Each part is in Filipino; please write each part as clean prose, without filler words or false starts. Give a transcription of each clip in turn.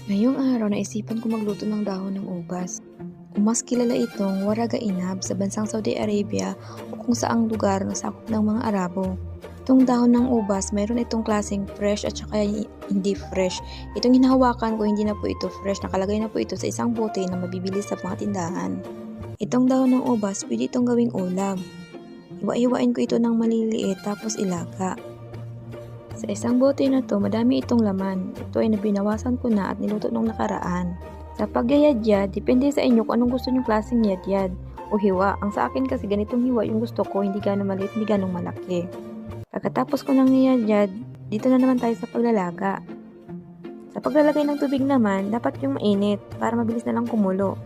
Ngayong araw naisipan ko magluto ng dahon ng ubas. O mas kilala itong waraga inab sa bansang Saudi Arabia o kung saang lugar na sakop ng mga Arabo. Itong dahon ng ubas, mayroon itong klaseng fresh at saka hindi fresh. Itong hinahawakan ko hindi na po ito fresh, nakalagay na po ito sa isang bote na mabibili sa mga tindahan. Itong dahon ng ubas, pwede itong gawing ulam. Hiwa-hiwain ko ito ng maliliit tapos ilaga. Sa isang bote na to, madami itong laman. Ito ay nabinawasan ko na at niluto nung nakaraan. Sa pagyayadyad, depende sa inyo kung anong gusto nyong klaseng yadyad o hiwa. Ang sa akin kasi ganitong hiwa yung gusto ko, hindi ganong maliit, hindi ganong malaki. Pagkatapos ko ng yadyad, dito na naman tayo sa paglalaga. Sa paglalagay ng tubig naman, dapat yung mainit para mabilis na lang kumulo.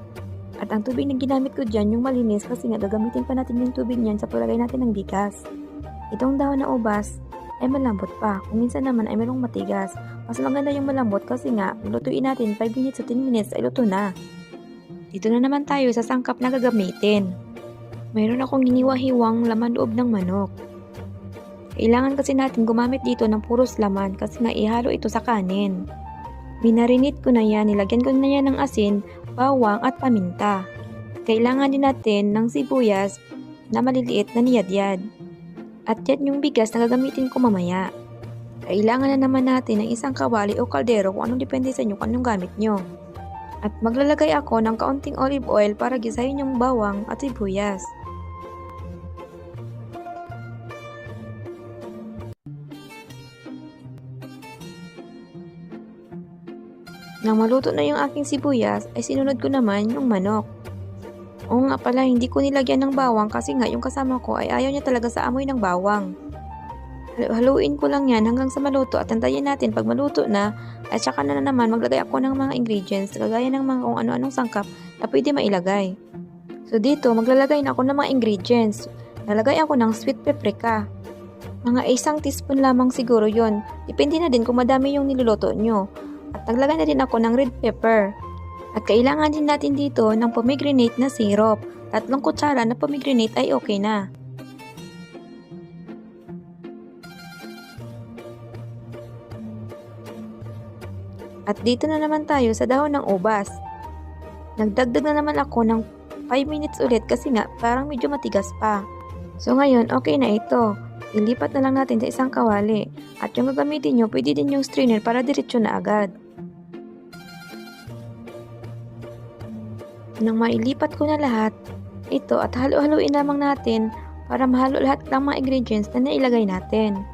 At ang tubig na ginamit ko dyan, yung malinis kasi nga gagamitin pa natin yung tubig niyan sa paglagay natin ng bigas. Itong dahon na ubas ay malambot pa. Kung minsan naman ay mayroong matigas. Mas maganda yung malambot kasi nga, lutuin natin 5 minutes o 10 minutes ay luto na. Dito na naman tayo sa sangkap na gagamitin. Mayroon akong hiniwa-hiwang laman loob ng manok. Kailangan kasi natin gumamit dito ng puros laman kasi nga ihalo ito sa kanin. Minarinate ko na yan, nilagyan ko na yan ng asin, bawang at paminta. Kailangan din natin ng sibuyas na maliliit na niyadyad. At yan yung bigas na gagamitin ko mamaya. Kailangan na naman natin ng isang kawali o kaldero kung anong depende sa inyo kung anong gamit nyo. At maglalagay ako ng kaunting olive oil para gisahin yung bawang at sibuyas. Nang maluto na yung aking sibuyas, ay sinunod ko naman yung manok. Oo nga pala, hindi ko nilagyan ng bawang kasi nga yung kasama ko ay ayaw niya talaga sa amoy ng bawang. Haluin ko lang yan hanggang sa maluto at antayin natin pag maluto na at saka na naman maglagay ako ng mga ingredients kagaya ng mga kung ano-anong sangkap na pwede mailagay. So dito, maglalagay na ako ng mga ingredients. Nalagay ako ng sweet paprika. Mga 1 teaspoon lamang siguro yon. Depende na din kung madami yung niluluto nyo. At naglagay na din ako ng red pepper. At kailangan din natin dito ng pomegranate na syrup. 3 kutsara na pomegranate ay okay na. At dito na naman tayo sa dahon ng ubas. Nagdagdag na naman ako ng 5 minutes ulit kasi nga parang medyo matigas pa. So ngayon okay na ito. Ilipat na lang natin sa isang kawali. At yung gagamitin nyo, pwede din yung strainer para diretso na agad. Nang mailipat ko na lahat, ito at halo-haluin lamang natin para mahalo lahat ng mga ingredients na nailagay natin.